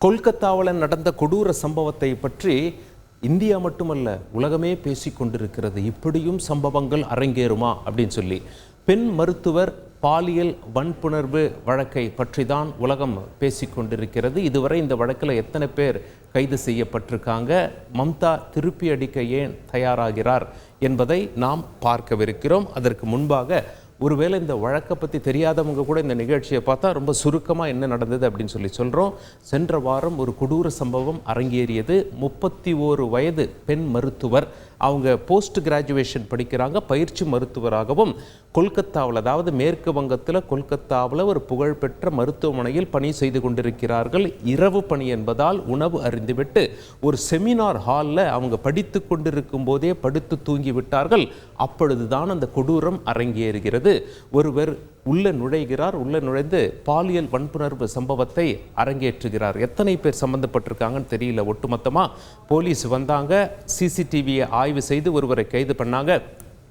கொல்கத்தாவில் நடந்த கொடூர சம்பவத்தை பற்றி இந்தியா மட்டுமல்ல உலகமே பேசிக்கொண்டிருக்கிறது. இப்படியும் சம்பவங்கள் அரங்கேறுமா அப்படின்னு சொல்லி பெண் மருத்துவர் பாலியல் வன்புணர்வு வழக்கை பற்றி தான் உலகம் பேசிக்கொண்டிருக்கிறது. இதுவரை இந்த வழக்கில் எத்தனை பேர் கைது செய்யப்பட்டிருக்காங்க, மம்தா திருப்பி அடிக்க ஏன் தயாராகிறார் என்பதை நாம் பார்க்கவிருக்கிறோம். அதற்கு முன்பாக ஒருவேளை இந்த வழக்கை பற்றி தெரியாதவங்க கூட இந்த நிகழ்ச்சியை பார்த்தா ரொம்ப சுருக்கமாக என்ன நடந்தது அப்படின்னு சொல்லி சொல்கிறோம். சென்ற வாரம் ஒரு கொடூர சம்பவம் அரங்கேறியது. 31 வயது பெண் மருத்துவர், அவங்க போஸ்ட் கிராஜுவேஷன் படிக்கிறாங்க, பயிற்சி மருத்துவராகவும் கொல்கத்தாவில், அதாவது மேற்கு வங்கத்தில் கொல்கத்தாவில் ஒரு புகழ்பெற்ற மருத்துவமனையில் பணி செய்து கொண்டிருக்கிறார்கள். இரவு பணி என்பதால் உணவு அருந்திவிட்டு ஒரு செமினார் ஹாலில் அவங்க படித்து கொண்டிருக்கும் போதே படுத்து தூங்கி விட்டார்கள். அப்பொழுதுதான் அந்த கொடூரம் அரங்கேறுகிறது. ஒருவர் உள்ள நுழைகிறார், உள்ள நுழைந்து பாலியல் வன்புணர்வு சம்பவத்தை அரங்கேற்றுகிறார். எத்தனை பேர் சம்பந்தப்பட்டிருக்காங்கன்னு தெரியல. ஒட்டுமொத்தமா போலீஸ் வந்தாங்க, சிசிடிவியை ஆய்வு செய்து ஒருவரை கைது பண்ணாங்க.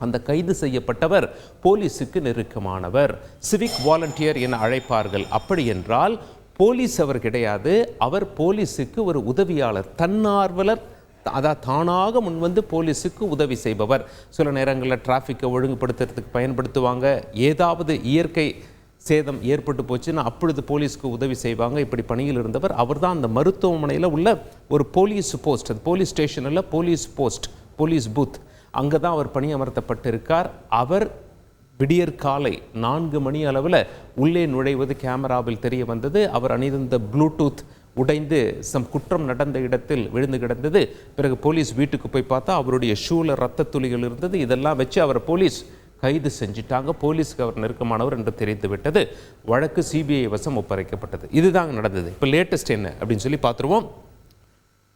அந்த கைது செய்யப்பட்டவர் போலீஸுக்கு நெருக்கமானவர், சிவிக் வாலண்டியர் என அழைப்பார்கள். அப்படி என்றால் போலீஸ் அவர் கிடையாது, அவர் போலீஸுக்கு ஒரு உதவியாளர், தன்னார்வலர், அதாவது தானாக முன்வந்து போலீஸுக்கு உதவி செய்பவர். சில நேரங்களில் டிராஃபிக்கை ஒழுங்குபடுத்துறதுக்கு பயன்படுத்துவாங்க, ஏதாவது இயற்கை சேதம் ஏற்பட்டு போச்சுன்னா அப்பொழுது போலீஸ்க்கு உதவி செய்வாங்க. இப்படி பணியில் இருந்தவர். அவர் தான் அந்த மருத்துவமனையில் உள்ள ஒரு போலீஸ் போஸ்ட், அது போலீஸ் ஸ்டேஷனில் போலீஸ் போஸ்ட், போலீஸ் பூத், அங்கே தான் அவர் பணியமர்த்தப்பட்டிருக்கார். அவர் விடியற் காலை 4 மணி அளவில் உள்ளே நுழைவது கேமராவில் தெரிய வந்தது. அவர் அணிந்த ப்ளூடூத் உடைந்து குற்றம் நடந்த இடத்தில் விழுந்து கிடந்தது. பிறகு போலீஸ் வீட்டுக்கு போய் பார்த்தா அவருடைய ஷூவில் ரத்த துளிகள் இருந்தது. இதெல்லாம் வச்சு அவர் போலீஸ் கைது செஞ்சிட்டாங்க. போலீஸ்க்கு அவர் நெருக்கமானவர் என்று தெரிந்து விட்டது. வழக்கு சிபிஐ வசம் ஒப்படைக்கப்பட்டது. இதுதாங்க நடந்தது. இப்போ லேட்டஸ்ட் என்ன அப்படின்னு சொல்லி பார்த்துருவோம்.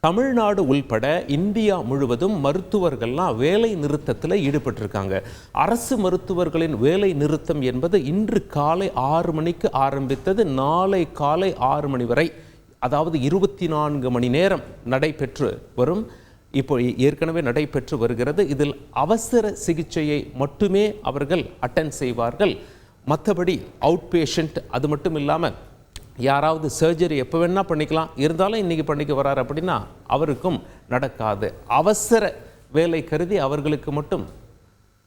தமிழ்நாடு உள்பட இந்தியா முழுவதும் மருத்துவர்கள்லாம் வேலை நிறுத்தத்தில் ஈடுபட்டிருக்காங்க. அரசு மருத்துவர்களின் வேலை நிறுத்தம் என்பது இன்று காலை 6 மணிக்கு ஆரம்பித்தது. நாளை காலை 6 மணி வரை, அதாவது 24 மணி நேரம் நடைபெற்று வரும். இப்போ ஏற்கனவே நடைபெற்று வருகிறது. இதில் அவசர சிகிச்சையை மட்டுமே அவர்கள் அட்டென்ட் செய்வார்கள். மற்றபடி அவுட் பேஷண்ட், அது மட்டும் இல்லாமல் யாராவது சர்ஜரி எப்போ வேணால் பண்ணிக்கலாம், இருந்தாலும் இன்றைக்கி பண்ணிக்க வரார் அப்படின்னா அவருக்கும் நடக்காது. அவசர வேலை கருதி அவர்களுக்கு மட்டும்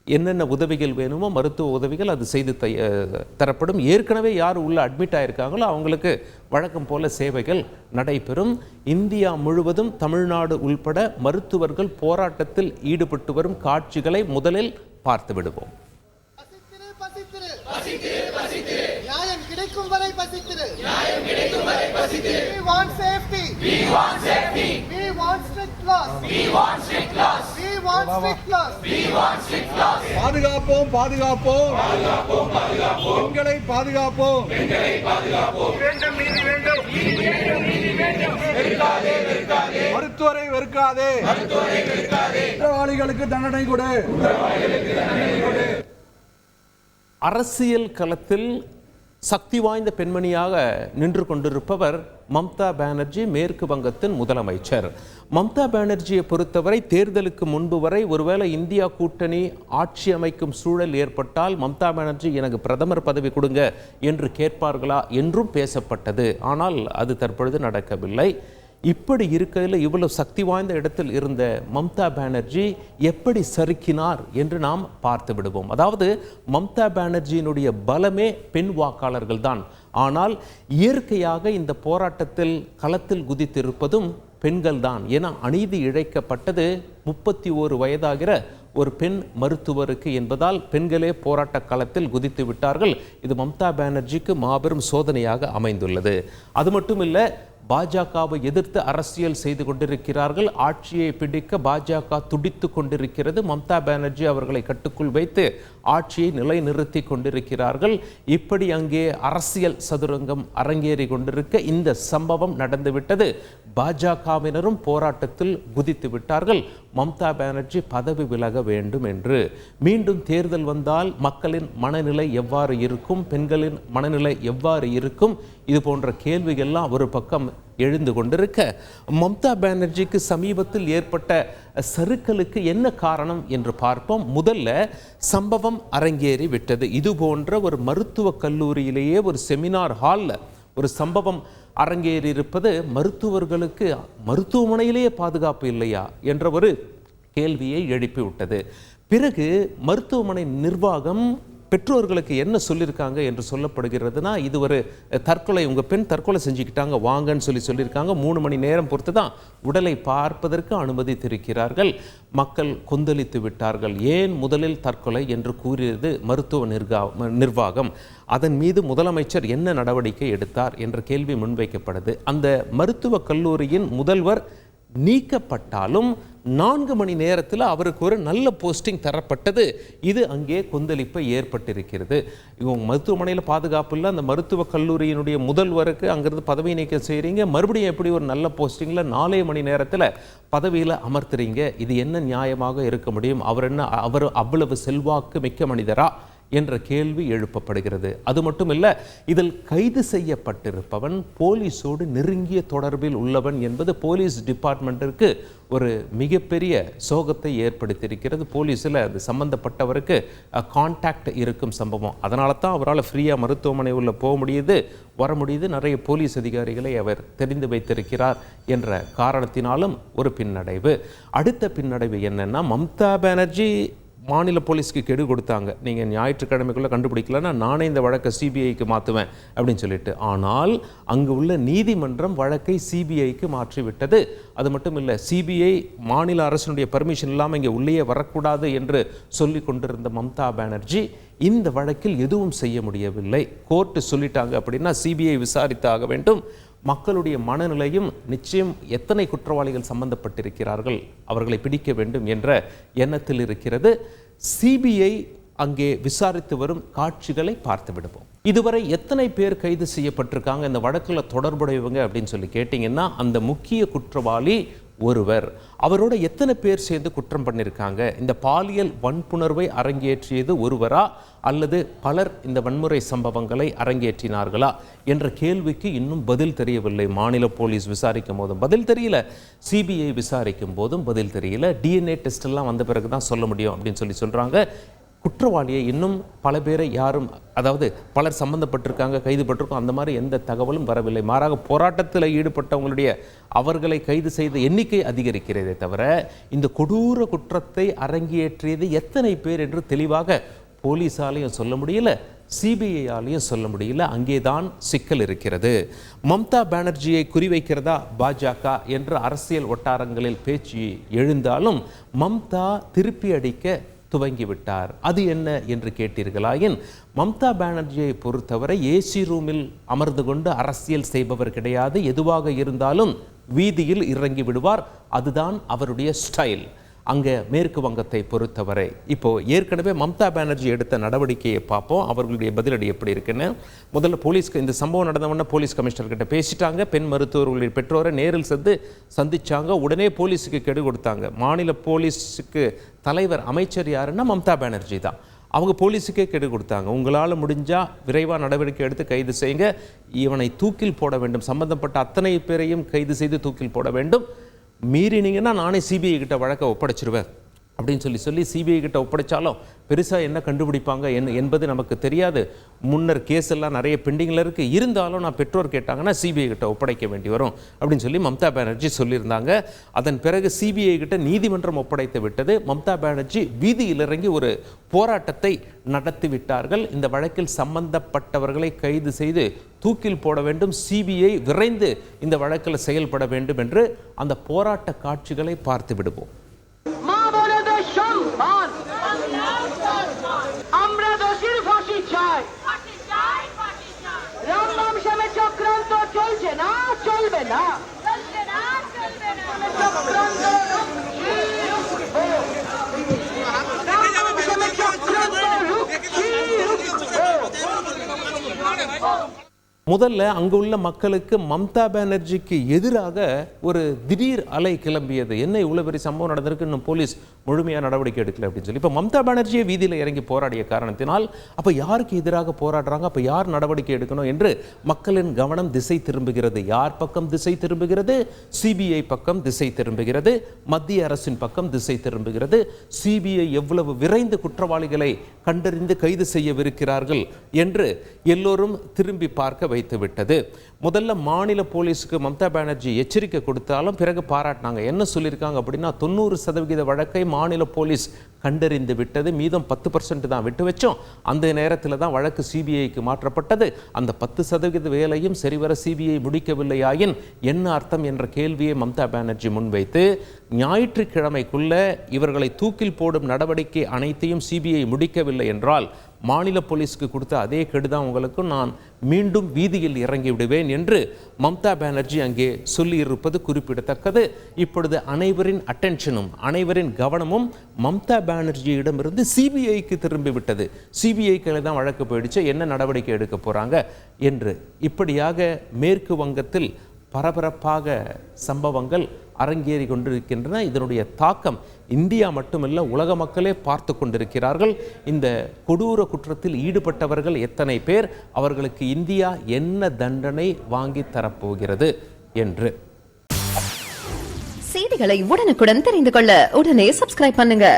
என்னென்ன உதவிகள் வேணுமோ மருத்துவ உதவிகள் அது செய்து தரப்படும். ஏற்கனவே யார் உள்ள அட்மிட் ஆகியிருக்காங்களோ அவங்களுக்கு வழக்கம் போல சேவைகள் நடைபெறும். இந்தியா முழுவதும் தமிழ்நாடு உள்பட மருத்துவர்கள் போராட்டத்தில் ஈடுபட்டு வரும் காட்சிகளை முதலில் பார்த்து விடுவோம். கிடைக்கும் வரை பசித்திரு. We want safety. We want safety. We want strict laws. We want strict laws. We want strict laws. We want strict laws. பாதுகாப்போம் பாதுகாப்போம் பாதுகாப்போம் பாதுகாப்போம். பெண்களை பாதுகாப்போம். பெண்களை பாதுகாப்போம். வேண்டும் நீதி வேண்டும். நீதி வேண்டும் நீதி வேண்டும். வெறுக்காதே வெறுக்காதே. மருத்துவரை வெறுக்காதே. மருத்துவரை வெறுக்காதே. குற்றவாளிகளுக்கு தண்டனை கொடு. குற்றவாளிகளுக்கு தண்டனை கொடு. அரசியல் களத்தில் சக்தி வாய்ந்த பெண்மணியாக நின்று கொண்டிருப்பவர் மம்தா பானர்ஜி, மேற்கு வங்கத்தின் முதலமைச்சர். மம்தா பானர்ஜியை பொறுத்தவரை தேர்தலுக்கு முன்பு வரை ஒருவேளை இந்தியா கூட்டணி ஆட்சி அமைக்கும் சூழல் ஏற்பட்டால் மம்தா பானர்ஜி எனக்கு பிரதமர் பதவி கொடுங்க என்று கேட்பார்களா என்றும் பேசப்பட்டது. ஆனால் அது தற்பொழுது நடக்கவில்லை. இப்படி இருக்கையில் இவ்வளவு சக்தி வாய்ந்த இடத்தில் இருந்த மம்தா பானர்ஜி எப்படி சறுக்கினார் என்று நாம் பார்த்து விடுவோம். அதாவது மம்தா பானர்ஜியினுடைய பலமே பெண் வாக்காளர்கள் தான். ஆனால் இயற்கையாக இந்த போராட்டத்தில் களத்தில் குதித்திருப்பதும் பெண்கள் தான். ஏன்னா அநீதி இழைக்கப்பட்டது 31 வயதாகிற ஒரு பெண் மருத்துவருக்கு என்பதால் பெண்களே போராட்ட களத்தில் குதித்து விட்டார்கள். இது மம்தா பானர்ஜிக்கு மாபெரும் சோதனையாக அமைந்துள்ளது. அது மட்டும் இல்லை, பாஜகவை எதிர்த்து அரசியல் செய்து கொண்டிருக்கிறார்கள். ஆட்சியை பிடிக்க பாஜக துடித்து கொண்டிருக்கிறது. மம்தா பானர்ஜி அவர்களை கட்டுக்குள் வைத்து ஆட்சியை நிலைநிறுத்தி கொண்டிருக்கிறார்கள். இப்படி அங்கே அரசியல் சதுரங்கம் அரங்கேறி கொண்டிருக்க இந்த சம்பவம் நடந்துவிட்டது. பாஜகவினரும் போராட்டத்தில் குதித்து விட்டார்கள். மம்தா பானர்ஜி பதவி விலக வேண்டும் என்று. மீண்டும் தேர்தல் வந்தால் மக்களின் மனநிலை எவ்வாறு இருக்கும், பெண்களின் மனநிலை எவ்வாறு இருக்கும், இது போன்ற கேள்விகள்லாம் ஒரு பக்கம் எழுந்து கொண்டிருக்க, மம்தா பானர்ஜிக்கு சமீபத்தில் ஏற்பட்ட சறுக்கலுக்கு என்ன காரணம் என்று பார்ப்போம். முதல்ல சம்பவம் அரங்கேறி விட்டது. இது போன்ற ஒரு மருத்துவக் கல்லூரியிலேயே ஒரு செமினார் ஹாலில் ஒரு சம்பவம் அரங்கேறியிருப்பது மருத்துவர்களுக்கு மருத்துவமனையிலேயே பாதுகாப்பு இல்லையா என்ற ஒரு கேள்வியை எழுப்பிவிட்டது. பிறகு மருத்துவமனை நிர்வாகம் பெற்றோர்களுக்கு என்ன சொல்லியிருக்காங்க என்று சொல்லப்படுகிறதுனா, இது ஒரு தற்கொலை, உங்கள் பெண் தற்கொலை செஞ்சுக்கிட்டாங்க வாங்கன்னு சொல்லியிருக்காங்க. 3 மணி நேரம் பொறுத்து தான் உடலை பார்ப்பதற்கு அனுமதித்திருக்கிறார்கள். மக்கள் கொந்தளித்து விட்டார்கள். ஏன் முதலில் தற்கொலை என்று கூறியது மருத்துவ நிர்வாகம்? அதன் மீது முதலமைச்சர் என்ன நடவடிக்கை எடுத்தார் என்ற கேள்வி முன்வைக்கப்படுது. அந்த மருத்துவக் கல்லூரியின் முதல்வர் நீக்கப்பட்டாலும் 4 மணி நேரத்தில் அவருக்கு ஒரு நல்ல போஸ்டிங் தரப்பட்டது. இது அங்கே கொந்தளிப்பை ஏற்பட்டிருக்கிறது. இவங்க மருத்துவமனையில் பாதுகாப்பு இல்லை, அந்த மருத்துவக் கல்லூரியினுடைய முதல்வருக்கு அங்கிருந்து பதவி நீக்கம் செய்கிறீங்க, மறுபடியும் எப்படி ஒரு நல்ல போஸ்டிங்கில் 4 மணி நேரத்தில் பதவியில் அமர்த்துறீங்க? இது என்ன நியாயமாக இருக்க முடியும்? அவர் அவ்வளவு செல்வாக்கு மிக்க மனிதரா என்ற கேள்வி எழுப்பப்படுகிறது. அது மட்டும் இல்லை, இதில் கைது செய்யப்பட்டிருப்பவன் போலீஸோடு நெருங்கிய தொடர்பில் உள்ளவன் என்பது போலீஸ் டிபார்ட்மெண்ட்டிற்கு ஒரு மிகப்பெரிய சோகத்தை ஏற்படுத்தியிருக்கிறது. போலீஸில் அது சம்பந்தப்பட்டவருக்கு கான்டாக்ட் இருக்கும் சம்பவம். அதனால தான் அவரால் ஃப்ரீயாக மருத்துவமனை உள்ள போக முடியுது, வர முடியுது. நிறைய போலீஸ் அதிகாரிகளை அவர் தெரிந்து வைத்திருக்கிறார் என்ற காரணத்தினாலும் ஒரு பின்னடைவு. அடுத்த பின்னடைவு என்னன்னா, மம்தா பானர்ஜி மாநில போலீஸ்க்கு கெடு கொடுத்தாங்க, நீங்கள் ஞாயிற்றுக்கிழமைக்குள்ளே கண்டுபிடிக்கலன்னா நானே இந்த வழக்கை சிபிஐக்கு மாற்றுவேன் அப்படின்னு சொல்லிட்டு. ஆனால் அங்கு உள்ள நீதிமன்றம் வழக்கை சிபிஐக்கு மாற்றிவிட்டது. அது மட்டும் இல்லை, சிபிஐ மாநில அரசினுடைய பர்மிஷன் இல்லாமல் இங்கே உள்ளே வரக்கூடாது என்று சொல்லி கொண்டிருந்த மம்தா பானர்ஜி இந்த வழக்கில் எதுவும் செய்ய முடியவில்லை. கோர்ட்டு சொல்லிட்டாங்க அப்படின்னா சிபிஐ விசாரித்தாக வேண்டும். மக்களுடைய மனநிலையும் நிச்சயம் எத்தனை குற்றவாளிகள் சம்பந்தப்பட்டிருக்கிறார்கள், அவர்களை பிடிக்க வேண்டும் என்ற எண்ணத்தில் இருக்கிறது. சிபிஐ அங்கே விசாரித்து வரும் காட்சிகளை பார்த்து விடுவோம். இதுவரை எத்தனை பேர் கைது செய்யப்பட்டிருக்காங்க இந்த வழக்கில் தொடர்புடையவங்க அப்படின்னு சொல்லி கேட்டிங்கன்னா, அந்த முக்கிய குற்றவாளி ஒருவர். அவரோட எத்தனை பேர் சேர்ந்து குற்றம் பண்ணியிருக்காங்க? இந்த பாலியல் வன்புணர்வை அரங்கேற்றியது ஒருவரா அல்லது பலர் இந்த வன்முறை சம்பவங்களை அரங்கேற்றினார்களா என்ற கேள்விக்கு இன்னும் பதில் தெரியவில்லை. மாநில போலீஸ் விசாரிக்கும் போதும் பதில் தெரியல, சிபிஐ விசாரிக்கும் போதும் பதில் தெரியல. டிஎன்ஏ டெஸ்ட் எல்லாம் வந்த பிறகு தான் சொல்ல முடியும் அப்படின்னு சொல்றாங்க. குற்றவாளியை இன்னும் பல பேரை யாரும், அதாவது பலர் சம்பந்தப்பட்டிருக்காங்க, கைது பட்டிருக்கோம், அந்த மாதிரி எந்த தகவலும் வரவில்லை. மாறாக போராட்டத்தில் ஈடுபட்டவங்களுடைய அவர்களை கைது செய்த எண்ணிக்கை அதிகரிக்கிறதே தவிர இந்த கொடூர குற்றத்தை அரங்கேற்றியது எத்தனை பேர் என்று தெளிவாக போலீஸாலையும் சொல்ல முடியல, சிபிஐயாலையும் சொல்ல முடியல. அங்கேதான் சிக்கல் இருக்கிறது. மம்தா பானர்ஜியை குறிவைக்கிறதா பாஜக என்று அரசியல் வட்டாரங்களில் பேச்சு எழுந்தாலும் மம்தா திருப்பி அடிக்க துவங்கிவிட்டார். அது என்ன என்று கேட்டீர்களாயின், மம்தா பானர்ஜியை பொறுத்தவரை ஏசி ரூமில் அமர்ந்து கொண்டு அரசியல் செய்பவர் கிடையாது. எதுவாக இருந்தாலும் வீதியில் இறங்கி விடுவார். அதுதான் அவருடைய ஸ்டைல். அங்கே மேற்கு வங்கத்தை பொறுத்தவரை இப்போ ஏற்கனவே மம்தா பானர்ஜி எடுத்த நடவடிக்கையை பார்ப்போம், அவர்களுடைய பதிலடி எப்படி இருக்குன்னு. முதல்ல போலீஸ்க்கு இந்த சம்பவம் நடந்தவொடனே போலீஸ் கமிஷனர்கிட்ட பேசிட்டாங்க. பெண் மருத்துவர்களுடைய பெற்றோரை நேரில் சந்திச்சாங்க. உடனே போலீஸுக்கு கெடு கொடுத்தாங்க. மாநில போலீஸுக்கு தலைவர் அமைச்சர் யாருன்னா மம்தா பானர்ஜி தான். அவங்க போலீஸுக்கே கெடு கொடுத்தாங்க. உங்களால் முடிஞ்சால் விரைவாக நடவடிக்கை எடுத்து கைது செய்யுங்க, இவனை தூக்கில் போட வேண்டும், சம்பந்தப்பட்ட அத்தனை பேரையும் கைது செய்து தூக்கில் போட வேண்டும், மீறினீங்கன்னா நானே சிபிஐ கிட்ட வழக்கை ஒப்படைச்சிருவேன் அப்படின்னு சொல்லி சிபிஐ கிட்ட ஒப்படைச்சாலும் பெருசாக என்ன கண்டுபிடிப்பாங்க என்பது நமக்கு தெரியாது. முன்னர் கேஸ் எல்லாம் நிறைய பெண்டிங்கில் இருக்குது. இருந்தாலும் நான் பெற்றோர் கேட்டாங்கன்னா சிபிஐ கிட்ட ஒப்படைக்க வேண்டி வரும் அப்படின்னு சொல்லி மம்தா பானர்ஜி சொல்லியிருந்தாங்க. அதன் பிறகு சிபிஐ கிட்ட நீதிமன்றம் ஒப்படைத்து விட்டது. மம்தா பானர்ஜி வீதியில் இறங்கி ஒரு போராட்டத்தை நடத்தி விட்டார்கள். இந்த வழக்கில் சம்பந்தப்பட்டவர்களை கைது செய்து தூக்கில் போட வேண்டும், சிபிஐ விரைந்து இந்த வழக்கில் செயல்பட வேண்டும் என்று அந்த போராட்ட காட்சிகளை பார்த்து விடுவோம். আমরা দোষীর ফাঁসি চাই, রামনাম শ্যামে চক্রান্ত চলছে না, চলবে না, চক্রান্ত முதல்ல அங்குள்ள மக்களுக்கு மம்தா பானர்ஜிக்கு எதிராக ஒரு திடீர் அலை கிளம்பியது. என்ன இவ்வளவு பெரிய சம்பவம் நடந்திருக்கு, இன்னும் போலீஸ் முழுமையாக நடவடிக்கை எடுக்கல அப்படின்னு சொல்லி. இப்போ மம்தா பானர்ஜியை வீதியில் இறங்கி போராடிய காரணத்தினால் அப்போ யாருக்கு எதிராக போராடுறாங்க, அப்போ யார் நடவடிக்கை எடுக்கணும் என்று மக்களின் கவனம் திசை திரும்புகிறது. யார் பக்கம் திசை திரும்புகிறது? சிபிஐ பக்கம் திசை திரும்புகிறது, மத்திய அரசின் பக்கம் திசை திரும்புகிறது. சிபிஐ எவ்வளவு விரைந்து குற்றவாளிகளை கண்டறிந்து கைது செய்யவிருக்கிறார்கள் என்று எல்லோரும் திரும்பி பார்க்க வைத்து விட்டது. முதல்ல மாநில போலீஸுக்கு மம்தா பானர்ஜி எச்சரிக்கை கொடுத்தாலும் பிறகு பாராட்டினாங்க. என்ன சொல்லியிருக்காங்க அப்படின்னா 90% வழக்கை மாநில போலீஸ் கண்டறிந்து விட்டது, மீதம் 10% தான் விட்டு வச்சோம். அந்த நேரத்தில் தான் வழக்கு சிபிஐக்கு மாற்றப்பட்டது. அந்த 10% வேலையும் சரிவர சிபிஐ முடிக்கவில்லையாயின் என்ன அர்த்தம் என்ற கேள்வியை மம்தா பானர்ஜி முன்வைத்து ஞாயிற்றுக்கிழமைக்குள்ள இவர்களை தூக்கில் போடும் நடவடிக்கை அனைத்தையும் சிபிஐ முடிக்கவில்லை என்றால் மாநில போலீஸ்க்கு கொடுத்த அதே கெடுதான் உங்களுக்கும், நான் மீண்டும் வீதியில் இறங்கி விடுவேன் என்று மம்தா பானர்ஜி அங்கே சொல்லியிருப்பது குறிப்பிடத்தக்கது. இப்பொழுது அனைவரின் அட்டென்ஷனும் அனைவரின் கவனமும் மம்தா பானர்ஜியிடமிருந்து சிபிஐக்கு திரும்பிவிட்டது. சிபிஐ கையில் தான் வழக்கு போயிடுச்சு, என்ன நடவடிக்கை எடுக்க போறாங்க என்று. இப்படியாக மேற்கு வங்கத்தில் பரபரப்பாக சம்பவங்கள் அரங்கேறி கொண்டிருக்கின்றன. இதனுடைய தாக்கம் இந்தியா மட்டுமல்ல, உலக மக்களே பார்த்து கொண்டிருக்கிறார்கள். இந்த கொடூர குற்றத்தில் ஈடுபட்டவர்கள் எத்தனை பேர், அவர்களுக்கு இந்தியா என்ன தண்டனை வாங்கி தரப்போகிறது என்று. செய்திகளை உடனுக்குடன் தெரிந்து கொள்ள உடனே சப்ஸ்கிரைப் பண்ணுங்க.